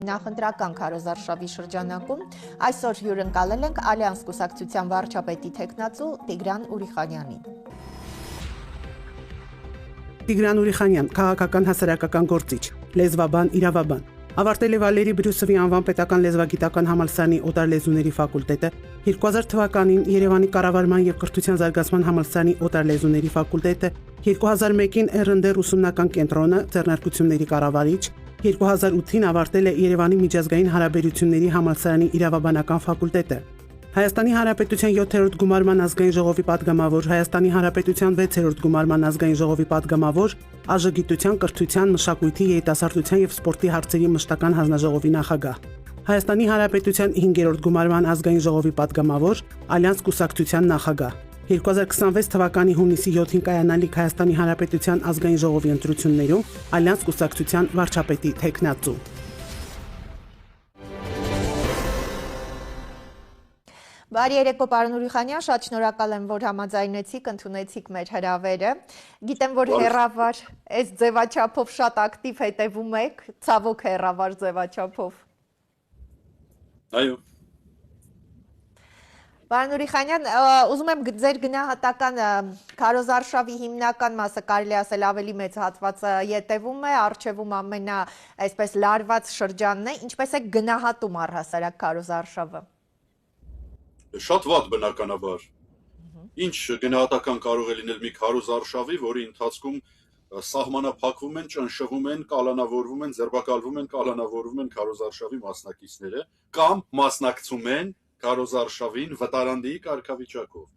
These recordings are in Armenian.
Նախընտրական քարոզարշավի շրջանակում այսօր հյուրընկալել ենք Ալյանս կուսակցության վարչապետի թեկնածու Տիգրան Ուրիխանյանին։ Տիգրան Ուրիխանյան, քաղաքական հասարակական գործիչ, լեզվաբան, իրավաբան։ Ավարտել է Վալերի Բրյուսովի անվան պետական լեզվագիտական համալսարանի օտար լեզուների ֆակուլտետը, 2000 թվականին Երևանի կառավարման եւ կրթության զարգացման համալսարանի օտար լեզուների ֆակուլտետը, 2001-ին ՌՆԴ ուսումնական կենտրոնը, ձեռնարկությունների կառավարիչ, 2008-ին ավարտել է Երևանի միջազգային հարաբերությունների համալսարանի իրավաբանական ֆակուլտետը։ Հայաստանի Հանրապետության 7-րդ գումարման ազգային ժողովի падգամավոր, Հայաստանի Հանրապետության 6-րդ գումարման ազգային ժողովի падգամավոր, Աժգիտության, կրթության, մշակույթի, երիտասարդության եւ սպորտի հարցերի մշտական հանձնաժողովի նախագահ։ Հայաստանի Հանրապետության 5-րդ գումարման ազգային ժողովի падգամավոր, Ալյանս կուսակցության նախագահ։ 2026 թվականի հունիսի 7-ին կայանալիք Հայաստանի Հանրապետության ազգային ժողովի ընտրություններում Ալյանս կուսակցության վարչապետի թեկնածու։ Բարի երեկո, պարոն Ուրիխանյան, շատ շնորհակալ եմ, որ համաձայնեցիք, ընդունեցիք մեր հրավերը։ Գիտեմ, որ հեռավար այս ձևաչափով շատ ակտիվ հետևում եք, ցավոք հեռավար ձևաչափով։ Այո։ Պարոն Ուրիխանյան, ուզում եմ ձեր գնահատական քարոզարշավի հիմնական մասը, կարելի ասել ավելի մեծ հատվածը ետևում է, առջևում այսպես լարված շրջանն է, ինչպես է գնահատում առհասարակ քարոզարշավը։ Շատ վատ բնականաբար։ Ինչ գնահատական կարող է լինել մի քարոզարշավի, որի ընթացքում սահմանափակվում են, ճնշվում են, կալանավորվում են, ձերբակալվում են, կալանավորվում են քարոզարշավի մասնակիցները կամ մասնակցում են քարոզարշավին վտարանդի կարգավիճակով,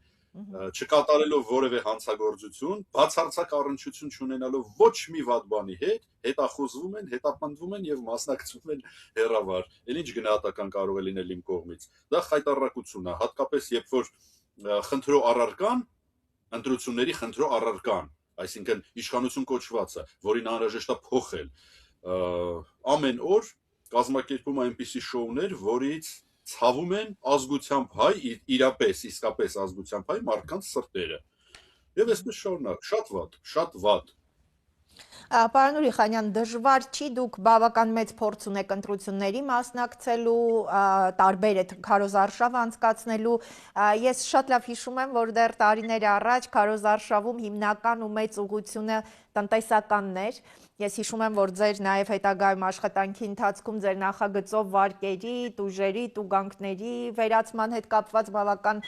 չկատարելով որևէ հանցագործություն, բացարձակ առնչություն չունենալով ոչ մի վատ բանի հետ, հետախուզվում են, հետապնդվում են եւ մասնակցում են հեռավար։ Էլ ինչ գնահատական կարող է լինել իմ կողմից։ Դա խայտառակություն է, հատկապես երբ որ խնդրո առարկան, ընտրությունների խնդրո առարկան, այսինքն իշխանություն կոչվածը, որին անհրաժեշտ է փոխել, ամեն օր կազմակերպում այնպիսի շոուներ, որից ցավում են ազգությամբ հայ, իրապես, իսկապես ազգությամբ հայ մարդկանց սրտերը։ Եվ այսպես շարունակ, շատ վատ։ Պարոն Ուրիխանյան, դժվար չի, դուք բավական մեծ փորձ ունեք ընտրությունների մասնակցելու, տարբեր քարոզարշավ անցկացնելու։ Ես շատ լավ հիշում եմ, որ դեռ տարիներ առաջ քարոզարշավում հիմնական ու մեծ ուղղությունը տնտեսականն էր։ Ես հիշում եմ, որ ձեր նաև հետագայում աշխատանքի ընթացքում ձեր նախագծով վարկերի, տուժերի, տուգանքների վերացման հետ կապված բավական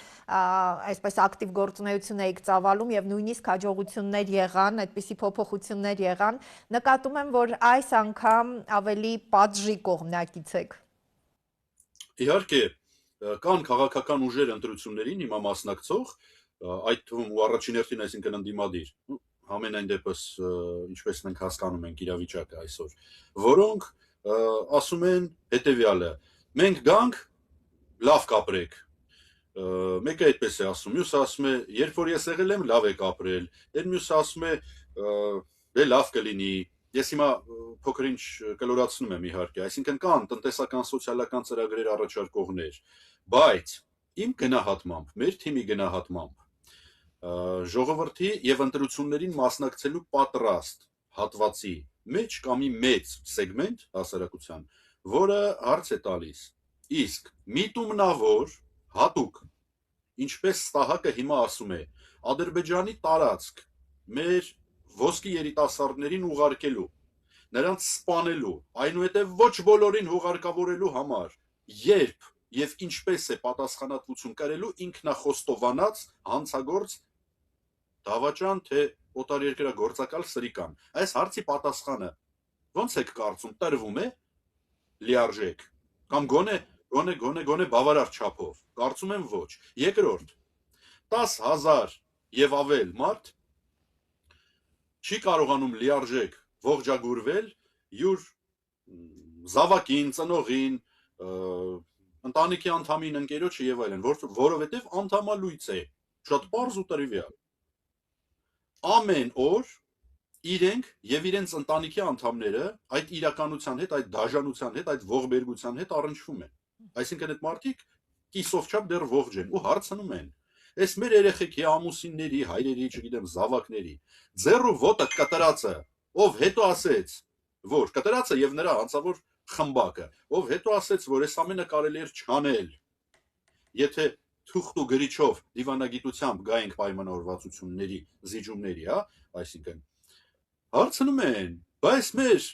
այսպես ակտիվ գործունեություն էիք ծավալում եւ նույնիսկ հաջողություններ եղան, այդպիսի փոփոխություններ եղան։ Նկատում եմ, որ այս անգամ ավելի պատժի կողմնակից եք։ Իհարկե, կան քաղաքական ուժեր ընտրություններին հիմա մասնակցող, այդ թվում ու առաջին հերթին, այսինքն ընդդիմադիր, համենայն դեպս, ինչպես մենք հասկանում ենք իրավիճակը այսօր, որոնք ասում են հետևյալը. մենք գանք, լավ կապրեք։ Մեկը այդպես է ասում, մյուսը ասում է, երբ որ ես եղել եմ, լավ եք ապրել, այլ մյուսը ասում է, լավ կլինի։ Ես հիմա փոքր ինչ կլորացնում եմ իհարկե, այսինքն կան տնտեսական, սոցիալական ծրագրեր առաջարկողներ, բայց իմ գնահատմամբ, մեր թիմի գնահատմամբ, ժողովրդի եւ ընտրություններին մասնակցելու պատրաստ հատվածի մեջ կա մի մեծ սեգմենտ հասարակության, որը հարց է տալիս. իսկ միտումնավոր հատուկ, ինչպես Ստահակը հիմա ասում է, Ադրբեջանի տարածք մեր ոսկի երիտասարդներին ուղարկելու, նրանց սպանելու, այնուհետև ոչ բոլորին հուղարկավորելու համար, երբ եւ ինչպես է պատասխանատվություն կրելու ինքնախոստովանած հանցագործ դավաճան թե օտարերկրագործակալ սրիկան։ Այս հարցի պատասխանը ո՞նց եք կարծում, տրվում է լիարժեք կամ գոնե բավարար չափով։ Կարծում եմ ոչ։ Երկրորդ, 10,000 եւ ավել մարդ չի կարողանում լիարժեք ողջագուրվել յուր զավակին, ծնողին, ընտանիքի անդամին, ընկերոջը եւ այլն, որովհետեւ անդամալույց է, շատ պարզ ու տրիվիալ։ Ամեն օր իրենք եւ իրենց ընտանիքի անդամները այդ իրականության հետ, այդ դաժանության հետ, այդ ողբերգության հետ առնչվում են։ Այսինքն այդ մարդիկ կիսով չափ դեռ ողջ են ու հարցնում են. Այս մեր երեխեքի ամուսինների, հայրերի, չգիտեմ, զավակների ձեռու ոտը կտրածը, ով հետո ասեց, որ կտրածը եւ նրա հանցավոր խմբակը, ով հետո ասեց, որ այս ամենը կարելի էր չանել, եթե թուղթ ու գրիչով դիվանագիտությամբ գայինք պայմանավորվածությունների, զիջումների, այսինքն հարցնում են, բայց մեր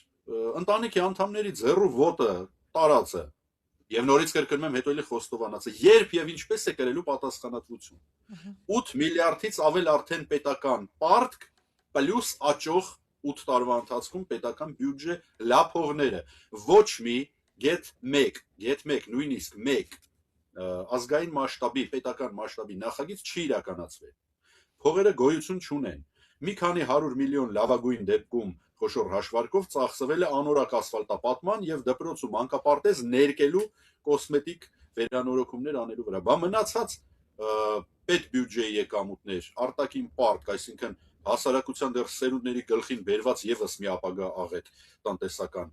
ընտանիքի անդամների ձեռու ոտը տարածը եւ նորից կրկնում եմ, հետո էլի խոստովանածը, երբ եւ ինչպես է կրելու պատասխանատվություն 8 միլիարդից ավել արդեն պետական պարտք պլյուս աճող 8 տարվա ընթացքում պետական բյուջե լափողները ոչ մի get 1 նույնիսկ 1 ազգային մասշտաբի պետական մասշտաբի նախագիծ չի իրականացվել փողերը գոյություն չունեն մի քանի 100 միլիոն լավագույն դեպքում խոշոր հաշվարկով ծախսվել է անորակ ասֆալտապատման եւ դպրոց ու մանկապարտեզ ներկելու կոսմետիկ վերանորոգումներ անելու վրա բա մնացած պետ բյուջեի եկամուտներ արտաքին պարտք այսինքն հասարակության դեռ սերունդների գլխին բերված եւս մի ապագա աղետ տնտեսական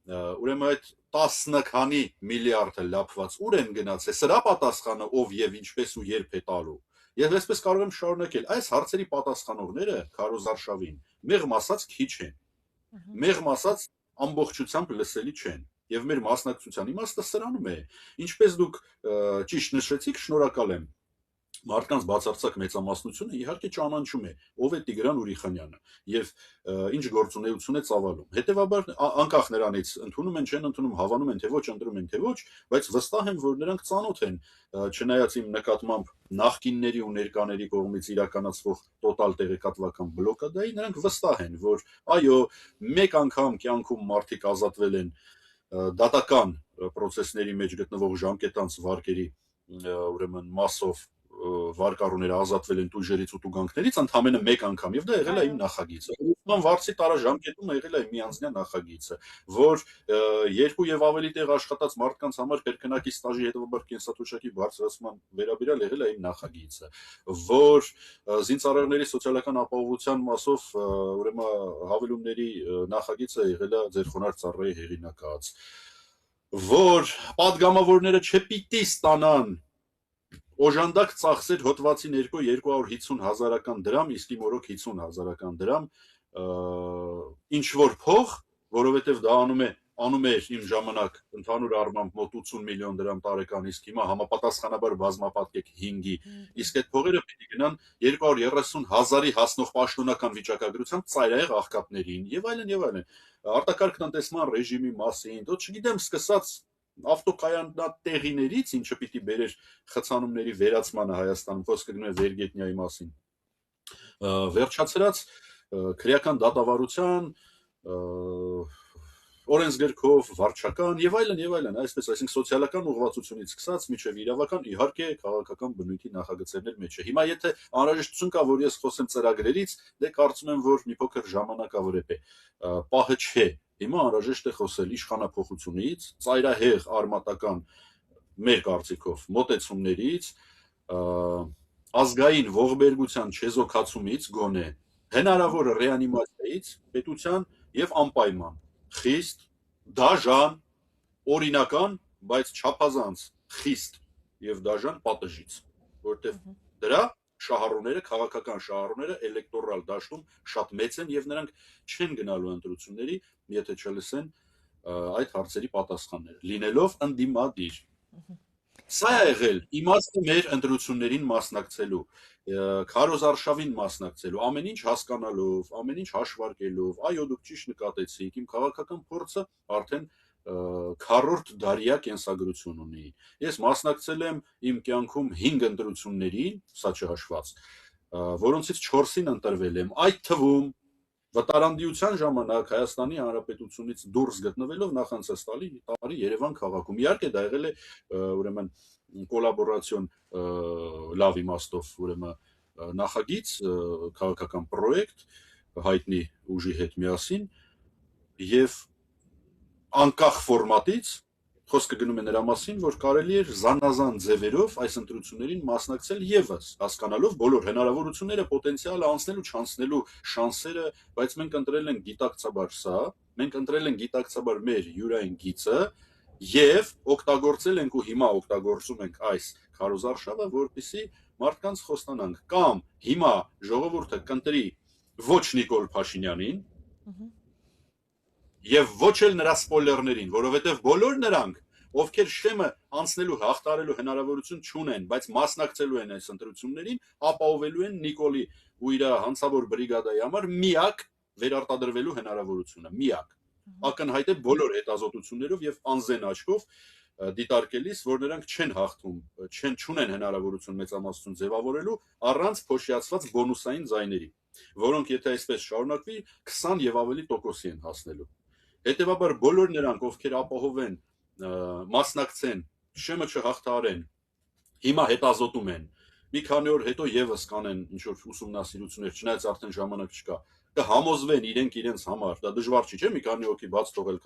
ուրեմն այդ 10 քանի միլիարդը լափված ուր են գնացել սրա պատասխանը ով եւ ինչպես ու երբ է տալու եւ այսպես կարող եմ շարունակել այս հարցերի պատասխանողները Քարոզարշավին մեղմ ասած քիչ են մեղմ ասած ամբողջությամբ լսելի չեն եւ մեր մասնակցության իմաստը սրանում է ինչպես դուք ճիշտ նշեցիք շնորհակալ եմ մարդկանց բացարձակ մեծամասնությունը իհարկե ճանաչում է ով է Տիգրան Ուրիխանյանը եւ ինչ գործունեություն է ծավալում հետեւաբար անկախ նրանից ընդունում են չեն ընդունում հավանում են թե ոչ ընտրում են թե ոչ բայց վստահ եմ որ նրանք ծանոթ են չնայած իմ նկատմամբ նախկինների ու ներկաների կողմից իրականացվող տոտալ տեղեկատվական բլոկադայի նրանք վստահ են որ այո մեկ անգամ կյանքում մարդիկ ազատվել են դատական process-ների մեջ գտնվող ժամկետանց վարկերի ուրեմն մասով վարկառուները ազատվել են տույժերից ու տուգանքներից ընդամենը մեկ անգամ եւ դա եղել է իմ նախագիծը ուսման վարձի տարաժամկետում եղել է միանձնյա նախագիծը որ երկու եւ ավելի տեղ աշխատած մարդկանց համար կրկնակի ստաժի հետեւաբար կենսաթոշակի բարձրացման վերաբերյալ եղել է իմ նախագիծը որ զինծառայողների սոցիալական ապահովության մասով ուրեմն հավելումների նախագիծը եղել է ձեր խոնարհ ծառայի հեղինակած որ падգամավորները չպիտի ստանան օժանդակ ծախսեր հոդվածին 250,000 դրամ, իսկ մորոք 50,000 դրամ, ինչ որ փող, որովհետև դա անում էր իմ ժամանակ ընդհանուր առմամբ մոտ 80 միլիոն դրամ տարեկան, իսկ հիմա համապատասխանաբար բազմապատկեք 5-ի, իսկ այդ փողերը պիտի գնան 230,000-ի հասնող պաշտոնական վիճակագրությամբ ծայրահեղ աղքատներին եւ այլն, արտակարգ տնտեսման ռեժիմի մասին, դու չգիտեմ, սկսած ավտոկայանատեղիներից, ինչը պիտի բերեր խցանումների վերացմանը Հայաստանում, խոսքը գնում է Վերգետնյայի մասին, վերջացրած քրեական դատավարության, օրենսգրքով, վարչական եւ այլն, այսպես, այսինքն սոցիալական ուղղվածությունից սկսած միջև իրավական, իհարկե քաղաքական բնույթի նախագծերներ մեջ է։ Հիմա եթե անհրաժեշտություն կա, որ ես խոսեմ ծրագրերից, դե կարծում եմ, որ մի փոքր ժամանակավորեպ է։ Պահը չէ։ Հիմա անհրաժեշտ է խոսել իշխանափոխությունից, ծայրահեղ արմատական մեր կարծիքով մոտեցումներից, ազգային ողբերգության չեզոքացումից գոնե, հնարավոր ռեանիմացիայից, պետության եւ անպայման, խիստ, դաժան, օրինական, բայց չափազանց խիստ եւ դաժան պատժից, որտեղ դրա շահառուները, քաղաքական շահառուները էլեկտորալ դաշտում շատ մեծ են եւ նրանք չեն գնալու ընտրությունների, եթե չլսեն այդ հարցերի պատասխանները, լինելով ընդդիմադիր։ Սա է եղել իմաստը մեր ընտրություններին մասնակցելու, Քարոզարշավին մասնակցելու, ամեն ինչ հասկանալով, ամեն ինչ հաշվարկելով, այո, դուք ճիշտ նկատեցիք, իմ քաղաքական փորձը արդեն քառորդ դարյա կենսագրություն ունի։ Ես մասնակցել եմ իմ կյանքում 5 ընտրություններին, սա չհաշված, որոնցից 4-ին ընտրվել եմ, այդ թվում վտարանդիության ժամանակ Հայաստանի Հանրապետությունից դուրս գտնվելով նախանցած տարի Երևան քաղաքում։ Իհարկե դա եղել է ուրեմն կոլաբորացիոն լավ իմաստով ուրեմն նախագիծ, քաղաքական պրոյեկտ հայտնի ուժի հետ միասին եւ անկախ ֆորմատից խոսքը գնում է նրա մասին, որ կարելի էր զանազան ձևերով այս ընտրություններին մասնակցել եւս, հասկանալով բոլոր հնարավորությունները, պոտենցիալը, անցնելու, չանցնելու շանսերը, բայց մենք ընտրել ենք գիտակցաբար սա, մենք ընտրել ենք գիտակցաբար մեր յուրային գիծը եւ օգտագործել ենք ու հիմա օգտագործում ենք այս քարոզարշավը, որպեսզի մարդկանց խոստանանք կամ հիմա ժողովուրդը կընտրի ոչ Նիկոլ Փաշինյանին, եւ ոչ էլ նրա սպոյլերներին, որովհետեւ բոլոր նրանք, ովքեր շեմը անցնելու հաղթարելու հնարավորություն չունեն, բայց մասնակցելու են այս ընտրություններին, ապահովելու են Նիկոլի ու իր հանցավոր բրիգադայի համար միակ վերարտադրվելու հնարավորությունը, միակ։ Ակնհայտ է բոլոր հետազոտություններով եւ անզեն աչքով դիտարկելիս, որ նրանք չեն հաղթում, չունեն հնարավորություն մեծամասնություն ձևավորելու առանց փոշիացված բոնուսային ձայների, որոնք եթե այսպես շարունակվի 20 եւ ավելի տոկոսի են հասնելու։ Հետևաբար բոլոր նրանք, ովքեր ապահովեն, մասնակցեն, շեմը չհաղթարեն, հիմա հետազոտում են, մի քանի օր հետո եւս կանեն ինչ որ ուսումնասիրություններ, չնայած արդեն ժամանակ չկա, կհամոզվեն իրենց համար, դա դժվար չի, չէ՞, մի քանի հոգի բաց թողել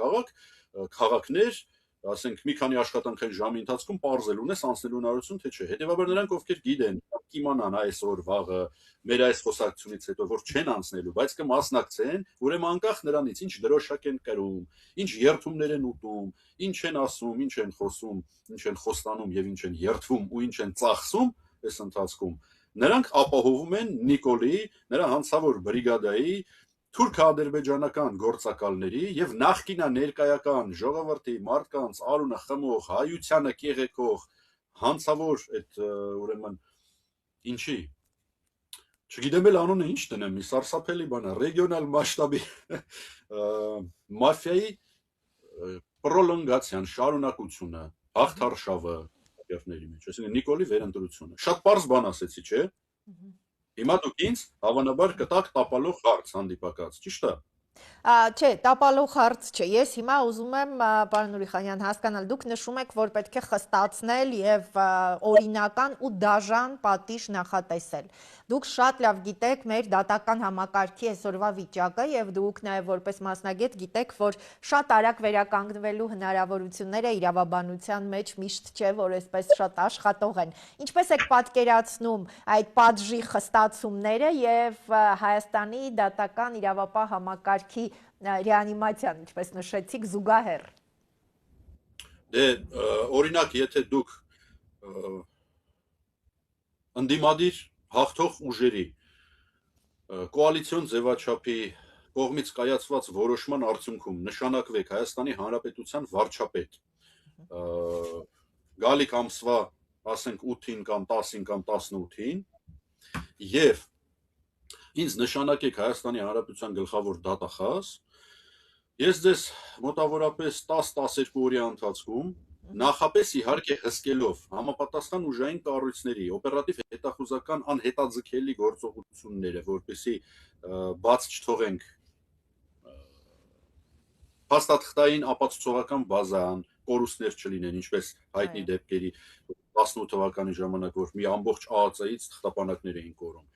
քաղաքներ, ասենք մի քանի աշխատանքային ժամի ընթացքում parzել ունես անցնելու հնարավորություն թե չէ։ Հետևաբար նրանք ովքեր գիտեն, կիմանան այսօր վաղը մեր այս խոսակցությունից հետո որ չեն անցնելու, բայց կմասնակցեն, ուրեմն անկախ նրանից ինչ դրոշակ են կրում, ինչ երթումներ են ուտում, ինչ են ասում, ինչ են խոսում, ինչ են խոստանում եւ ինչ են երթվում ու ինչ են ծախսում այս ընթացքում, նրանք ապահովում են Նիկոլի, նրա հանցավոր բրիգադայի թուրք-ադրբեջանական գործակալների եւ նախկինա ներկայական ժողովրդի մարդկանց արունը խմող, հայությանը կեղեքող հանցավոր այդ ուրեմն ինչի չգիտեմ էլ անունը ինչ տնեմ, մի սարսափելի բան է, ռեգիոնալ մասշտաբի մաֆիայի պրոլոնգացիան, շարունակությունը, հաղթարշավը երթների մեջ, այսինքն Նիկոլի վերընտրությունը։ Շատ པարզ բան ասեցի, չէ՞։ Հիմա դուք ինձ հավանաբար կտակ տապալող հարց հանդիպակաց, ճիշտ է։ Չէ, տապալող հարց չէ։ Ես հիմա ուզում եմ, պարոն Նուրիխանյան, հասկանալ, դուք նշում եք, որ պետք է խստացնել եւ օրինական ու դաժան պատիժ նախատեսել։ Դուք շատ լավ գիտեք մեր դատական համակարգի այսօրվա վիճակը եւ դուք նաեւ որպես մասնագետ գիտեք, որ շատ արագ վերականգնվելու հնարավորությունները իրավաբանության մեջ միշտ չէ, որ այսպես շատ աշխատող են։ Ինչպես եք պատկերացնում այդ պատժի խստացումները եւ Հայաստանի դատական իրավապահ համակարգի ռեանիմացիան, ինչպես նշեցիք, զուգահեռ։ Դե օրինակ, եթե դուք ընդդիմադիր հաղթող ուժերի կոալիցիոն ձևաչափի կողմից կայացված որոշման արդյունքում նշանակվեք Հայաստանի Հանրապետության վարչապետ, գալիք ամսվա, ասենք 8-ին կամ 10-ին կամ 18-ին, եւ ինձ նշանակեք Հայաստանի Հանրապետության գլխավոր դատախազ, ես ձեզ մոտավորապես 10-12 օրյա ընթացքում նախապես իհարկե հսկելով համապատասխան ուժային կառույցների օպերատիվ հետախուզական անհետաձգելի գործողությունները, որպեսզի բաց չթողենք փաստաթղթային ապացուցողական բազան, կորուստներ չլինեն, ինչպես հայտնի դեպքերի 18 թվականի ժամանակ, որ մի ամբողջ ԱԱԾ-ից թղթապանակներ էին կորում։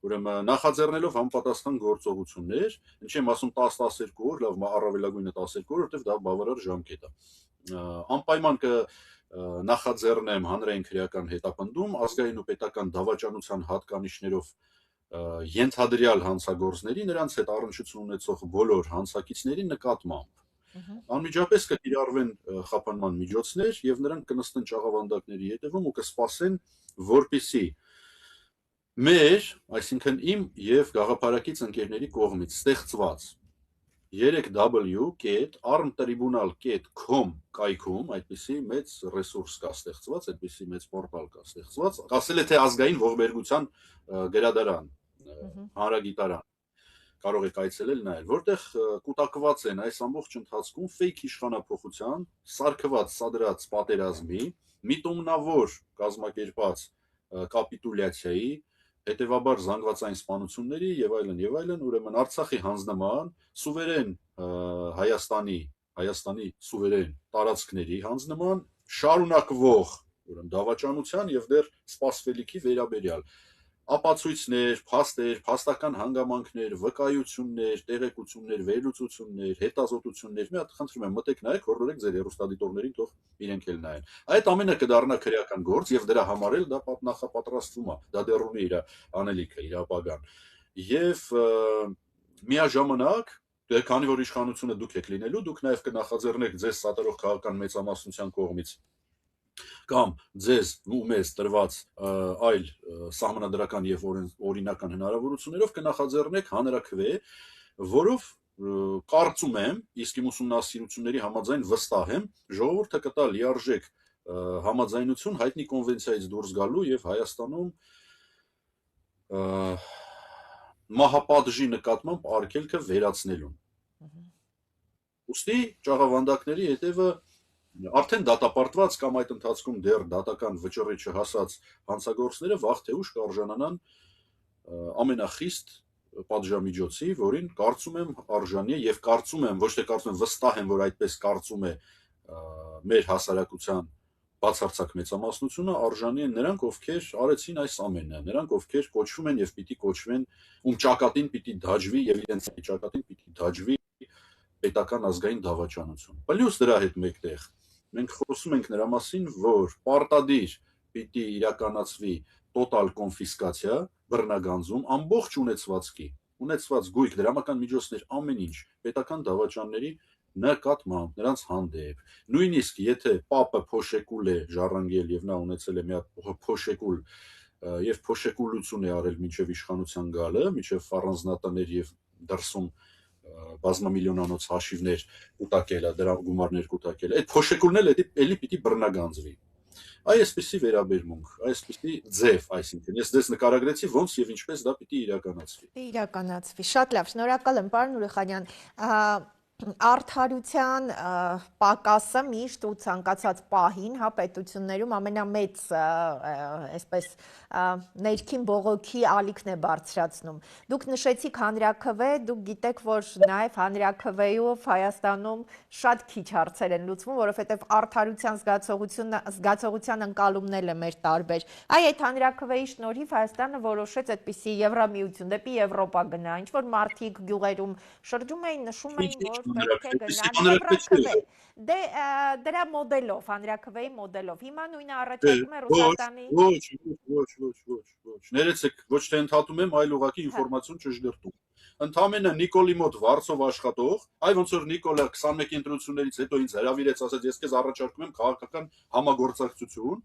Ուրեմն նախաձեռնելով համապատասխան գործողություններ, ինչ եմ ասում 10-12 օր, լավ, առավելագույնը 12 օր, որտեղ դա բավարար ժամկետ է։ Անպայման նախաձեռնեմ հանրային քրեական հետապնդում ազգային ու պետական դավաճանության հատկանիշներով ենթադրյալ հանցագործների, նրանց հետ առնչություն ունեցող բոլոր հանցակիցների նկատմամբ։ Անմիջապես կկիրառվեն խափանման միջոցներ եւ նրանք կնստեն ճաղավանդակների հետևում ու կսպասեն, որպեսզի մեր, այսինքն իմ եւ գաղափարակից ընկերների կողմից ստեղծված 3w.armtribunal.com կայքում այդպիսի մեծ ռեսուրս կա ստեղծված, այդպիսի մեծ պորտալ կա ստեղծված, ասել է թե ազգային ողբերգության գրադարան, հանրագիտարան, կարող եք այցելել նայել, որտեղ կուտակված են այս ամբողջ ընթացքում ֆեյք իշխանափոխության, սարքված, սադրած պատերազմի, միտումնավոր կազմակերպած կապիտուլյացիայի, հետևաբար զանգվածային սպանությունների եւ այլն, ուրեմն Արցախի հանձնման, սուվերեն Հայաստանի սուվերեն տարածքների հանձնման, շարունակվող ուրեմն դավաճանության եւ դեռ սպասվելիքի վերաբերյալ ապացույցներ, փաստեր, փաստական հանգամանքներ, վկայություններ, տեղեկություններ, վերլուծություններ, հետազոտություններ, մի հատ խնդրում եմ մտեք նայեք, հորդորեք ձեր հեռուստադիտորներին թող իրենք էլ նայեն։ Այդ ամենը կդառնա քրեական գործ եւ դրա համար էլ դա նախապատրաստվում է, դա դեռ ունի իր անելիքը, իր ապագան։ Եվ միաժամանակ, քանի որ իշխանությունը դուք եք լինելու, դուք նաեւ կնախաձեռնեք ձեզ սատարող քաղաքական մեծամասնության կողմից կամ ձեզ ու մեզ տրված այլ սահմանադրական եւ օրինական հնարավորություններով կնախաձեռնեք հանրաքվե, որով կարծում եմ, իսկ իմ ուսումնասիրությունների համաձայն վստահ եմ, ժողովուրդը կտա լիարժեք համաձայնություն հայտնի կոնվենցիայից դուրս գալու եւ Հայաստանում մահապատժի նկատմամբ արգելքը վերացնելուն։ Ուստի ճաղավանդակների հետևը արդեն դատապարտված կամ այդ ընթացքում դեռ դատական վճռի չհասած հանցագործները վաղ թե ուշ կարժանանան ամենախիստ պատժամիջոցի, որին կարծում եմ արժանի է եւ կարծում եմ, ոչ թե կարծում եմ, վստահ եմ, որ այդպես կարծում է մեր հասարակության բացարձակ մեծամասնությունը, արժանի են նրանք, ովքեր արեցին այս ամենը, նրանք, ովքեր կոչվում են եւ պիտի կոչվեն, ում ճակատին պիտի դաջվի եւ իրենց ճակատին պիտի դաջվի պետական ազգային դավաճանություն։ Պլյուս դրա հետ մեկտեղ մենք խոսում ենք նրա մասին, որ պարտադիր պիտի իրականացվի տոտալ կոնֆիսկացիա, բռնագանձում ամբողջ ունեցված գույք, դրամական միջոցներ, ամեն ինչ պետական դավաճանների նկատմամբ, նրանց հանդեպ։ Նույնիսկ եթե պապը փոշեկուլ է ժառանգել եւ նա ունեցել է մի հատ փոշեկուլ եւ փոշեկուլություն է արել մինչեւ իշխանության գալը, մինչեւ առանձնատներ եւ դրսում բազմամիլիոնանոց հաշիվներ կուտակելը, դրա գումարներ կուտակելը, այդ փոշեկուլն էլ էլի պիտի բռնագանձվի։ Այսպիսի վերաբերմունք, այսպիսի ձև, այսինքն ես դες նկարագրեցի ոնց եւ ինչպես դա պիտի իրականացվի։ Շատ լավ, շնորհակալ եմ, պարոն Ուրիխանյան։ Արդարության պակասը միշտ ու ցանկացած պահին, հա, պետություններում ամենամեծ, այսպես ներքին բողոքի ալիքն է բարձրացնում։ Դուք նշեցիք հանրաքվե, դուք գիտեք, որ նաև հանրաքվեով Հայաստանում շատ քիչ հարցեր են լուծվում, որովհետև արդարության զգացողության ընկալումն է մեր տարբեր։ Այդ հանրաքվեի շնորհիվ Հայաստանը որոշեց այդպիսի Եվրամիություն դեպի Եվրոպա գնա, ինչ որ մարդիկ գյուղերում շրջում էին, նշում էին, որ պետք է գնան Եվրաքվե։ Դե դրա մոդելով, հանրաքվեի մոդելով։ Հիմա նույնը առաջարկում է Ռուսաստանի։ Ոչ։ Ներեցեք, ոչ թե ընդհատում եմ, այլ ուղղակի ինֆորմացիոն ճշգրտում։ Ընդամենը Նիկոլի մոտ Վարշավայում աշխատող, ոնց որ Նիկոլը 21 ընտրություններից հետո ինձ հրավիրեց, ասաց, ես քեզ առաջարկում եմ քաղաքական համագործակցություն,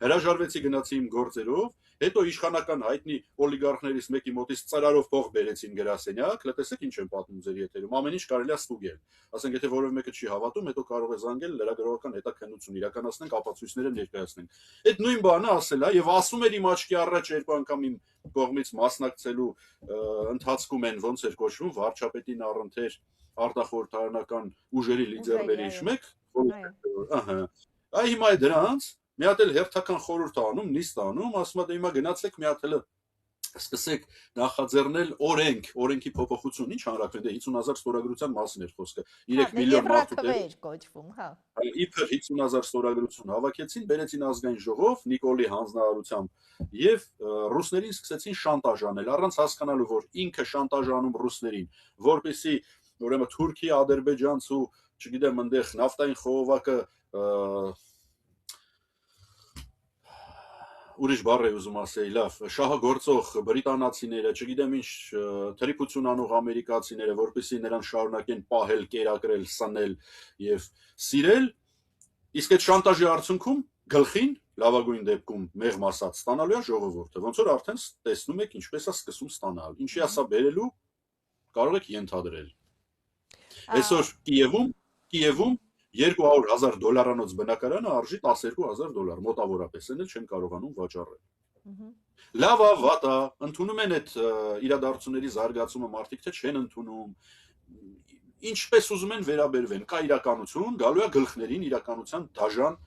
հրաժարվեցի, գնացի իմ գործերով, հետո իշխանական հայտնի օլիգարխներից մեկի մոտից ծրարով փող բերեցին գրասենյակ, լսեք ինչ եմ պատմում ձեր եթերում, ամեն ինչ կարելի է ստուգել։ Ասենք, եթե որևէ մեկը չի հավատում, հետո կարող է զանգել լրագրողական հետաքննություն իրականացնենք, ապացույցները ներկայացնենք։ Այդ նույն բանը ասել է եւ ասում էր իմ աչքի առաջ երկու անգամ իմ կողմից մասնակցելու ընթացքում են ոնց էր կոչվում վարչապետին առընթեր արտախորհրդարանական ուժերի լիդերներից մեկ, այ հիմա է դրանց մի հատ էլ հերթական խորհուրդ անում, նիստ անում, ասում է դե հիմա գնացեք մի հատ էլ սկսեք նախաձեռնել օրենքի փոփոխություն, ինչ հանրաքվե, դե 50,000 ստորագրության մասին էր խոսքը։ 3 միլիոն մարդու էր կոչվում, հա։ Իբր 50,000 ստորագրություն հավաքեցին, բերեցին ազգային ժողով Նիկոլի հանձնարարությամբ եւ ռուսներին սկսեցին շանտաժ անել, առանց հասկանալու, որ ինքը շանտաժ անում ռուսներին, որպեսզի ուրեմն Թուրքիա, Ադրբեջանց ու, չգիտեմ, այնտեղ նավթային խողովակը ուրիշ բառ է ուզում ասեի, լավ, շահագործող բրիտանացիները, չգիտեմ ինչ թրիփություն անող ամերիկացիները, որպեսզի նրան շարունակեն պահել, կերակրել, սնել եւ սիրել, իսկ այդ շանտաժի արդյունքում գլխին լավագույն դեպքում մեղմ ասած ստանալու է ժողովուրդը, ոնց որ արդեն տեսնում եք ինչպես է սկսում ստանալ, ինչի ասա բերելու կարող եք ենթադրել։ Այսօր Կիևում $200,000 բնակարանը արժի $12,000, մոտավորապես, այն էլ չեն կարողանում վաճառել։ Լավ, վատա, ընդունում են այդ իրադարձությունների զարգացումը մարդիկ, թե չեն ընդունում, ինչպես ուզում են վերաբերվեն, կա իրականություն, գալու է գլխներին իրականության դաժան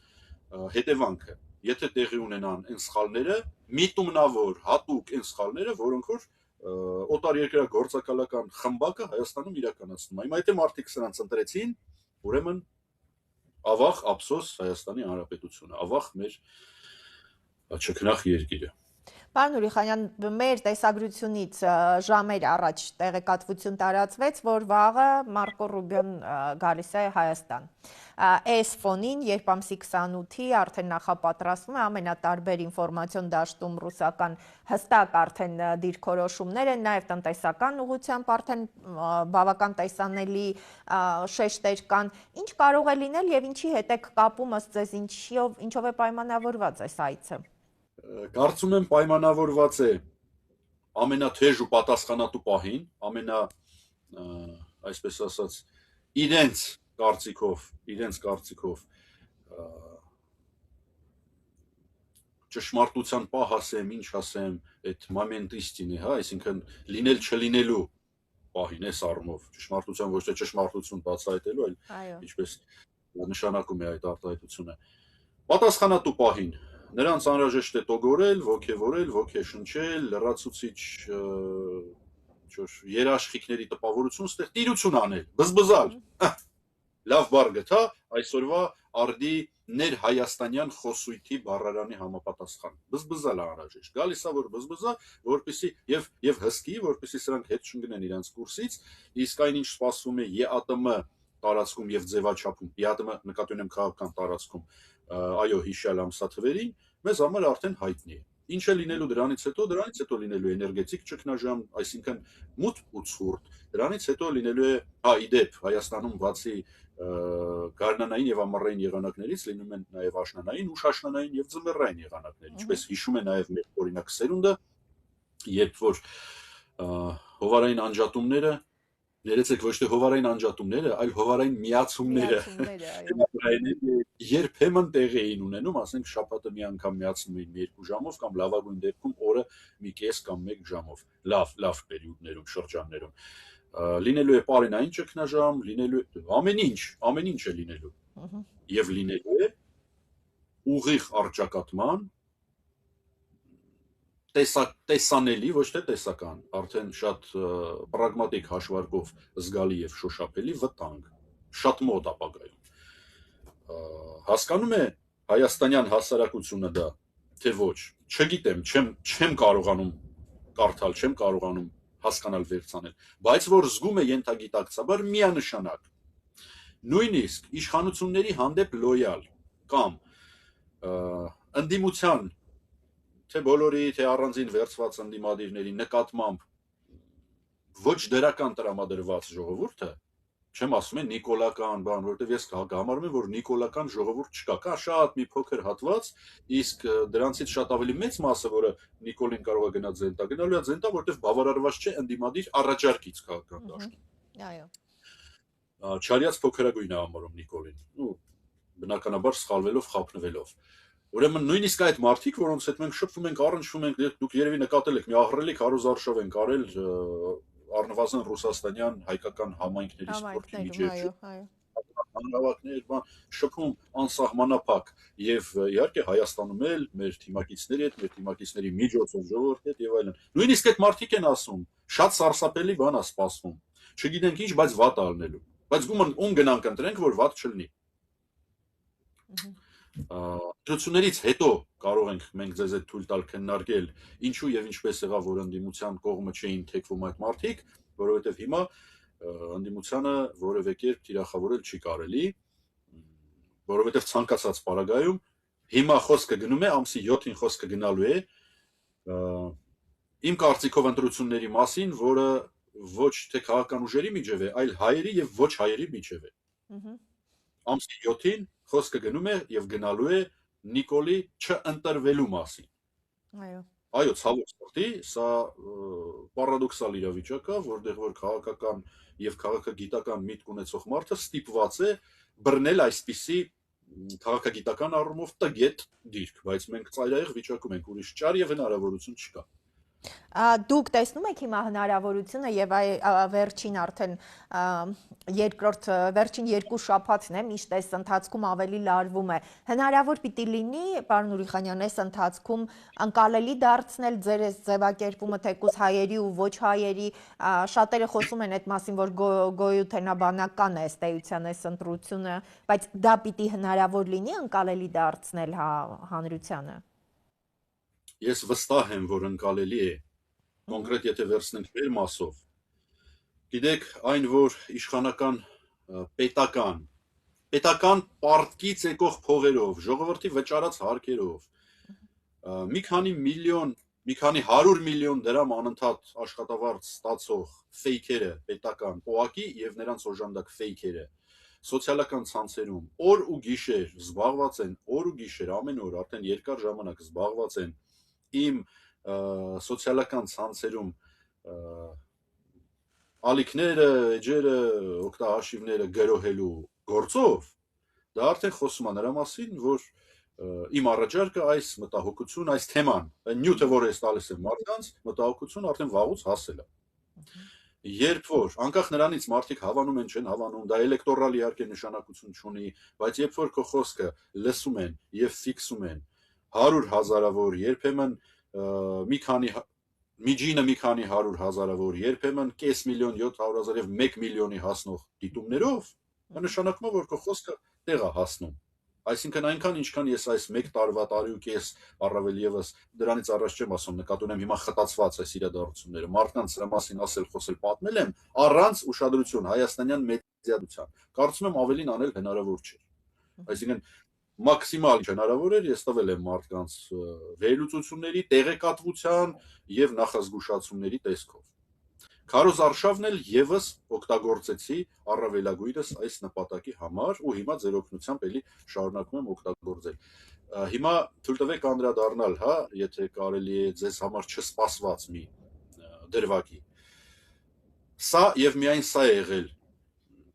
հետևանքը։ Եթե տեղի ունենան այն սխալները, միտումնավոր, հատուկ այն սխալները, որոնք որ օտար երկրագործակալական խմբակը Հայաստանում իրականացնում է։ Հիմա եթե մարդիկ սրանց ընտրեցին, ուրեմն ավաղ ափսոս Հայաստանի Հանրապետությունը, ավաղ մեր չքնախ երկիրը։ Պարոն Ուրիխանյան, մեր տեսագրությունից ժամեր առաջ տեղեկատվություն տարածվեց, որ վաղը Մարկո Ռուբիոն գալիս է Հայաստան։ Այս ֆոնին, երբ ամսի 28-ի արդեն նախապատրաստվում է ամենատարբեր ինֆորմացիոն դաշտում ռուսական հստակ արդեն դիրքորոշումներ են, նաև տնտեսական ուղղությամբ արդեն բավական տեսանելի շեշտեր կան։ Ինչ կարող է լինել եւ ինչի հետ եք կապում ըստ ձեզ, ինչով է պայմանավորված այս այցը։ Կարծում եմ պայմանավորված է ամենաթեժ ու պատասխանատու պահին, այսպես ասած, իրենց կարծիքով ճշմարտության պահ ասեմ, ինչ ասեմ, այդ մոմենտ իստինի, հա, այսինքն լինել չլինելու պահին էս առումով, ճշմարտության ոչ թե ճշմարտություն բացահայտելու, այլ ինչպես նշանակում է այդ արտահայտությունը։ Պատասխանատու պահին նրանց անհրաժեշտ է տոգորել, ոգևորել, ոգեշնչել, լրացուցիչ երաշխիքների տպավորություն ստեղ տիրություն անել, բզբզալ։ Լավ բառ գտա այսօրվա արդի ներհայաստանյան խոսույթի բառարանի համապատասխան։ Բզբզալ անհրաժեշտ։ Գալիս է որ բզբզա, որպեսզի եւ հսկի, որպեսզի սրանք հետ չընկնեն իրանց կուրսից, իսկ այնինչ սպասվում է ԵԱՏՄ տարածքում եւ ձևաչափում, ԵԱՏՄ նկատի ունեմ քաղաքական տարածքում, այո, հիշյալ ամսաթվերին, մեզ համար արդեն հայտնի է։ Ինչ է լինելու դրանից հետո լինելու էներգետիկ ճգնաժամ, այսինքն մութ ու ցուրտ, դրանից հետո լինելու է, իդեպ Հայաստանում բացի գարնանային եւ ամառային եղանակներից լինում են նաեւ աշնանային, ուշաշնանային եւ ձմեռային եղանակներ, ինչպես հիշում է նաեւ մեր օրինակ սերունդը, երբ որ հովարային անջատումները, ներեցեք ոչ թե հովարային անջատումները, այլ հովարային միացումները երբեմն տեղի էին ունենում, ասենք շաբաթը մի անգամ միացնում էին 2 ժամով կամ լավագույն դեպքում օրը մի կես կամ 1 ժամով, լավ պերիոդներում, շրջաններում։ Լինելու է պարենային ճգնաժամ, լինելու է ամեն ինչ է լինելու։ Եվ լինելու է ուղիղ առճակատման տեսանելի, ոչ թե տեսական, արդեն շատ պրագմատիկ հաշվարկով զգալի եւ շոշափելի վտանգ, շատ մոտ ապագայում։ Հասկանում է հայաստանյան հասարակությունը դա, թե ոչ, չգիտեմ, չեմ կարողանում կարդալ, չեմ կարողանում հասկանալ վերցանել, բայց որ զգում է ենթագիտակցաբար միանշանակ, նույնիսկ իշխանությունների հանդեպ լոյալ կամ ընդդիմության թե բոլորի, թե առանձին վերցված ընդդիմադիրների նկատմամբ ոչ դրական տրամադրված ժողովուրդը, չեմ ասում է նիկոլական բան, որտեղ ես համարում եմ, որ նիկոլական ժողովուրդ չկա, կա շատ մի փոքր հատված, իսկ դրանցից շատ ավելի մեծ մասը, որը Նիկոլին կարող է գնա ձենտա, գնալու է ձենտա, որտեղ բավարարված չէ ընդդիմադիր առաջարկից քաղաքական դաշտում։ Այո։ Չարյաց փոքրագույն է համարում Նիկոլին, ու բնականաբար սխալվելով, խափնվելով։ Ուրեմն նույնիսկ այդ մարդիկ, որոնց հետ մենք շփվում ենք, առնչվում ենք, դուք երևի նկատել եք, մի ահռելի քարոզարշավ ենք արել առնվազն ռուսաստանյան հայկական համայնքների սպորտի միջև, հանրավակներ, շփում անսահմանափակ եւ իհարկե Հայաստանում էլ մեր թիմակիցների հետ, մեր թիմակիցների միջոցով ժողովրդի հետ եւ այլն։ Նույնիսկ այդ մարդիկ են ասում, շատ սարսափելի բան է սպասվում։ Չգիտենք ինչ, բայց վատ ալնելու։ Բայց ում գնանք ընտրենք, որ վատ չլինի։ Ընտրություններից հետո կարող ենք մենք ձեզ այդ թույլ տալ քննարկել ինչու եւ ինչպես եղավ, որ ընդդիմության կողմը չէին թեքվում այդ մարդիկ, որովհետեւ հիմա ընդդիմությանը որևէ կերպ թիրախավորել չի կարելի, որովհետեւ ցանկացած պարագայում հիմա խոսքը գնում է, ամսի 7-ին խոսքը գնալու է իմ կարծիքով ընտրությունների մասին, որը ոչ թե քաղաքական ուժերի միջև է, այլ հայերի եւ ոչ հայերի միջև է։ Ամսի 7-ին խոսքը գնում է եւ գնալու է Նիկոլի չընտրվելու մասին։ Այո, ցավոք սրտի, սա պարադոքսալ իրավիճակ է, որտեղ որ քաղաքական եւ քաղաքագիտական միտք ունեցող մարդը ստիպված է բռնել այսպիսի քաղաքագիտական առումով տգետ դիրք, բայց մենք ծայրահեղ վիճակում ենք, ուրիշ ճար եւ հնարավորություն չկա։ Դուք տեսնում եք հիմա հնարավորությունը եւ վերջին արդեն վերջին 2 շաբաթն է, միշտ այս ընթացքում ավելի լարվում է։ Հնարավոր պիտի լինի, պարոն Ուրիխանյան, այս ընթացքում անկալելի դարձնել ձեր այս ձևակերպումը թեկուզ հայերի ու ոչ հայերի, շատերը խոսում են այդ մասին, որ գոյութենաբանական է ըստ էության այս ընտրությունը, բայց դա պիտի հնարավոր լինի անկալելի դարձնել հանրությանը։ Ես վստահ եմ, որ ընկալելի է, կոնկրետ եթե վերցնենք մեր մասով, գիտեք, այն, որ իշխանական պետական պարտքից եկող փողերով, ժողովրդի վճարած հարկերով, մի քանի 100 միլիոն դրամ անընդհատ աշխատավարձ ստացող ֆեյքերը պետական պոակի եւ նրանց օժանդակ ֆեյքերը սոցիալական ցանցերում օր ու գիշեր զբաղված են, օր ու գիշեր ամեն օր արդեն երկար ժամանակ զբաղված են իմ սոցիալական ցանցերում ալիքները, էջերը, օգտահաշիվները գրոհելու գործով, դա արդեն խոսում է նրա մասին, որ իմ առաջարկը այս մտահոգություն, այս թեման, նյութը, որ ես տալիս եմ մարդկանց, մտահոգություն արդեն վաղուց հասել է։ Երբ որ անկախ նրանից մարդիկ հավանում են, չեն հավանում, դա էլեկտորալ իհարկե նշանակություն չունի, բայց երբ որ քո խոսքը լսում են եւ ֆիքսում են 100,000-ավոր, երբեմն մի քանի միջինը մի քանի 100,000-ավոր, երբեմն կես միլիոն 700,000 եւ 1 միլիոնի հասնող դիտումներով, դա նշանակում է, որ քո խոսքը տեղ է հասնում։ Այսինքն այնքան ինչքան ես այս 1 տարվա տարի ու կես առավել եւս դրանից առաջ չեմ ասում, նկատի ունեմ հիմա խտացված այս իրադարձությունները, մարդկանց դրա մասին ասել, խոսել, պատմել եմ առանց ուշադրություն հայաստանյան մեդիադության։ Կարծում եմ ավելին անել հնարավոր չէ։ Այսինքն մաքսիմալ հնարավոր էր ես տվել եմ մարդկանց վերլուծությունների, տեղեկատվության եւ նախազգուշացումների տեսքով։ Քարոզ Արշավն էլ եւս օգտագործեցի առավելագույնս այս նպատակի համար ու հիմա ձեր օգնությամբ էլի շարունակում եմ օգտագործել։ Հիմա թույլ տվեք անդրադառնալ, հա, եթե կարելի է ձեզ համար չսպասված մի դրվագի։ Սա եւ միայն սա է եղել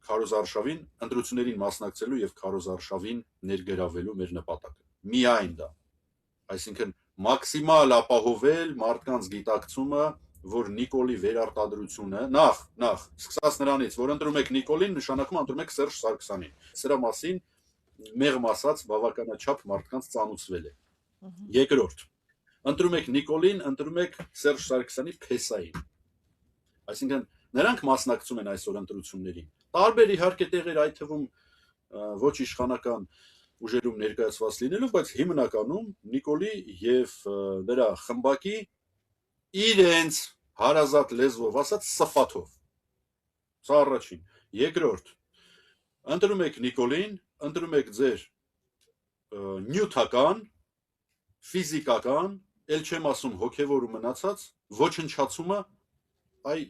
Քարոզ Արշավին ընտրություններին մասնակցելու եւ Քարոզ Արշավին ներգրավելու մեր նպատակը։ Միայն դա։ Այսինքն մաքսիմալ ապահովել մարդկանց գիտակցումը, որ Նիկոլի վերարտադրությունը նախ սկսած նրանից, որ ընտրում եք Նիկոլին, նշանակում ընտրում եք Սերժ Սարգսյանին։ Սրա մասին մեղմ ասած բավականաչափ մարդկանց ծանուցվել է։ Երկրորդ, ընտրում եք Նիկոլին, ընտրում եք Սերժ Սարգսյանի փեսային։ Այսինքն նրանք մասնակցում են այսօր ընտրություններին։ Տարբեր իհարկե տեղեր, այդ թվում ոչ իշխանական ուժերում ներկայացված լինելով, բայց հիմնականում Նիկոլի եւ նրա խմբակի իրենց հարազատ լեզվով ասած սփաթով։ Սա առաջին։ Երկրորդ, ընտրում եք Նիկոլին, ընտրում եք ձեր նյութական, ֆիզիկական, ել չեմ ասում հոգևոր ու մնացած ոչնչացումը այ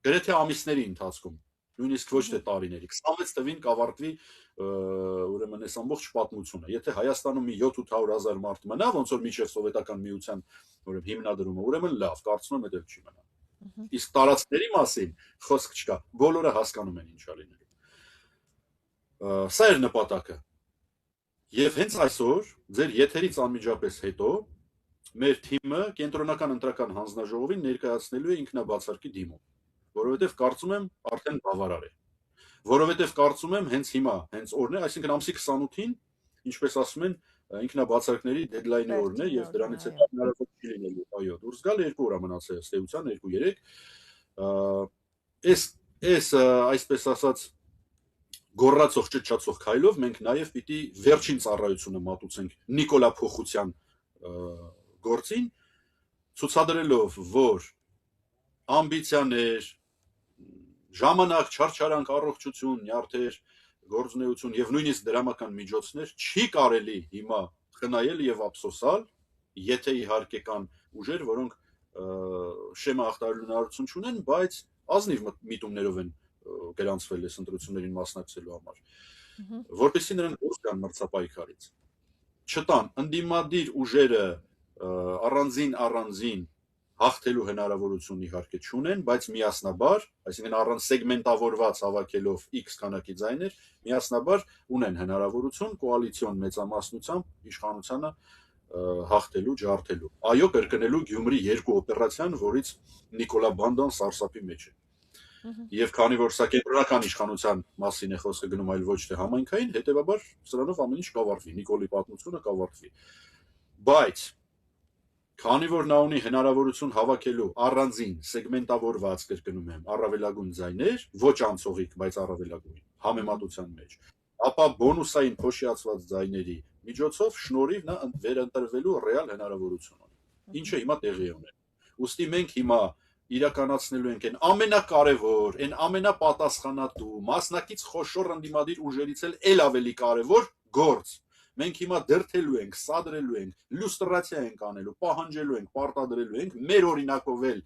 գրեթե ամիսների ընթացքում, նույնիսկ ոչ թե տարիների։ 26 թվին կավարտվի ուրեմն այս ամբողջ պատմությունը։ Եթե Հայաստանում մի 700,000 մարդ մնա, ոնց որ միջև սովետական միության ուրեմն հիմնադրումը, ուրեմն լավ, կարծում եմ դա չի մնա։ Իսկ տարածքների մասին խոսք չկա, բոլորը հասկանում են ինչա լինելու։ Սա էր նպատակը։ Եվ հենց այսօր ձեր եթերից անմիջապես հետո մեր թիմը կենտրոնական ընտրական հանձնաժողովին ներկայացնելու է ինքնաբացարկի դիմում, որովհետև կարծում եմ արդեն բավարար է։ Որովհետև կարծում եմ հենց հիմա, հենց օրն է, այսինքն ամսի 28-ին, ինչպես ասում են, ինքնաբացարկների դեդլայնի օրն է եւ դրանից հետո հնարավոր չի լինելու, այո, դուրս գալ 2 օր մնացել ըստ էության 2-3։ Այս այսպես ասած գոռացող ճճացող քայլով մենք նաեւ պիտի վերջին ծառայությունը մատուցենք Նիկոլա Փոխության գործին, ցուցադրելով, որ ամբիցիաներ, ժամանակ, չարչարանք, առողջություն, նյարդեր, գործունեություն եւ նույնիսկ դրամական միջոցներ չի կարելի հիմա խնայել եւ ափսոսալ, եթե իհարկե կան ուժեր, որոնք շեմը ախտարելու հնարավորություն չունեն, բայց ազնիվ միտումներով են գրանցվել այս ընտրություններին մասնակցելու համար, որպեսզի նրանք դուրս գան մրցապայքարից։ Չտան ընդդիմադիր ուժերը առանձին հաղթելու հնարավորություն իհարկե չունեն, բայց միասնաբար, այսինքն առանց սեգմենտավորված հավաքելով X քանակի ձայներ, միասնաբար ունեն հնարավորություն կոալիցիոն մեծամասնությամբ իշխանությանը հաղթելու, ջարդելու։ Այո, կրկնելու Գյումրի 2 օպերացիան, որից Նիկոլա Բանդան սարսափի մեջ է։ Եվ քանի որ սա կենտրոնական իշխանության մասին է խոսքը գնում, այլ ոչ թե համայնքային, հետեւաբար սրանով ամեն ինչ կավարտվի, Նիկոլի պատմությունը կավարտվի։ Բայց քանի որ նա ունի հնարավորություն հավաքելու առանձին սեգմենտավորված կրկնում եմ առավելագույն ձայներ, ոչ անցողիկ, բայց առավելագույն համեմատության մեջ, ապա բոնուսային փոշիացված ձայների միջոցով շնորհիվ նա վերընտրվելու ռեալ հնարավորություն ունի։ Ինչը հիմա տեղի է ունենում։ Ուստի մենք հիմա իրականացնելու ենք այն ամենակարևոր, այն ամենապատասխանատու, մասնակից խոշոր ընդդիմադիր ուժերից էլ ավելի կարևոր գործ։ Մենք հիմա դրթելու ենք, սադրելու ենք, լյուստրացիա ենք անելու, պահանջելու ենք, պարտադրելու ենք, մեր օրինակով էլ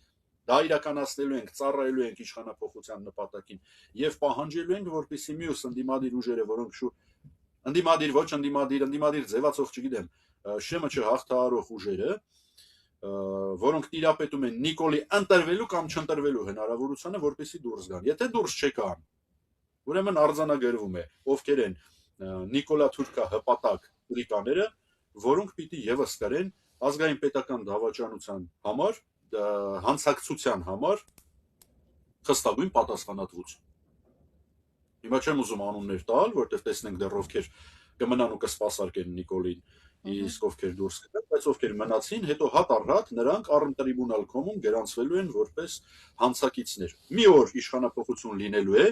դա իրականացնելու ենք, ծառայելու ենք իշխանափոխության նպատակին եւ պահանջելու ենք, որպեսզի մյուս ընդդիմադիր ուժերը, որոնք ընդդիմադիր, ոչ ընդդիմադիր ձևացող, չգիտեմ, շեմը չհաղթահարող ուժերը որոնք տիրապետում են Նիկոլի ընտրվելու կամ չընտրվելու հնարավորությանը, որպեսզի դուրս գան։ Եթե դուրս չեկան, ուրեմն արձանագրվում է, ովքեր են Նիկոլա Թուրքա հպատակ բրիտաները, որոնք պիտի եւս կրեն ազգային պետական դավաճանության համար, հանցակցության համար խստագույն պատասխանատվություն։ Հիմա չեմ ուզում անուններ տալ, որտեղ տեսնենք դեռ ովքեր կմնան ու կսպասարկեն Նիկոլին, իսկ ովքեր դուրս կգան, բայց ովքեր մնացին, հետո հատ առ հատ նրանք առն տրիբունալ կոմում գրանցվելու են որպես հանցակիցներ։ Մի օր իշխանապողություն լինելու է,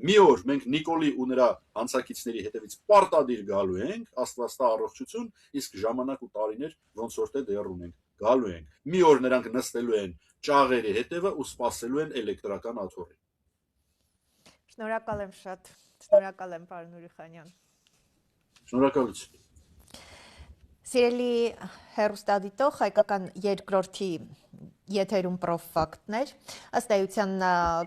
մի օր մենք Նիկոլի ու նրա հանցակիցների հետևից պարտադիր գալու ենք, Աստված տա առողջություն, իսկ ժամանակ ու տարիներ ոնց որ թե դեռ ունենք, գալու ենք։ Մի օր նրանք նստելու են ճաղերի հետևը ու սպասելու են էլեկտրական աթոռին։ Շնորհակալ եմ շատ։ Շնորհակալ եմ, պարոն Ուրիխանյան։ Շնորհակալություն։ Սիրելի հեռուստադիտող, հայկական երկրորդի եթերում պրոֆակտներ, ըստ էության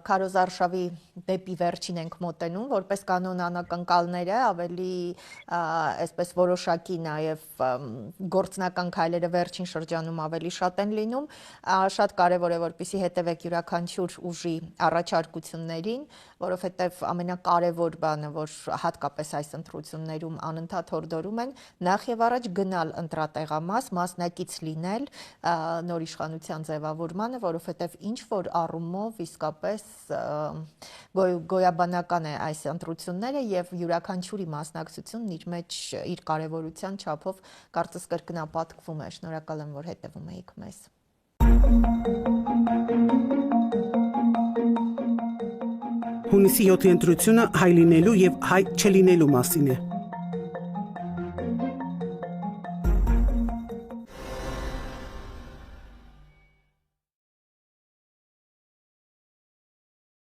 Քարոզ Արշավի դեպի վերջին ենք մոտենում, որպես կանոն անակնկալները ավելի այսպես որոշակի նաև գործնական քայլերը վերջին շրջանում ավելի շատ են լինում, շատ կարևոր է որպեսզի հետևեք յուրաքանչյուր ուժի առաջարկություններին, որովհետև ամենակարևոր բանը, որ հատկապես այս ընտրություններում անընդհատ հորդորում են, նախ եւ առաջ գնալ ընտրատեղամաս, մասնակից լինել նոր իշխանության ձևավորմանը, որովհետև ինչ որ առումով իսկապես գոյաբանական է այս ընտրությունները եւ յուրաքանչյուրի մասնակցությունն իր մեջ իր կարեւորության չափով կարծես կրկնապատկվում է։ Շնորհակալ եմ, որ հետևում եք մեզ։ Հունիսի 7-ի ընտրությունը հայ լինելու եւ հայ չլինելու մասին է։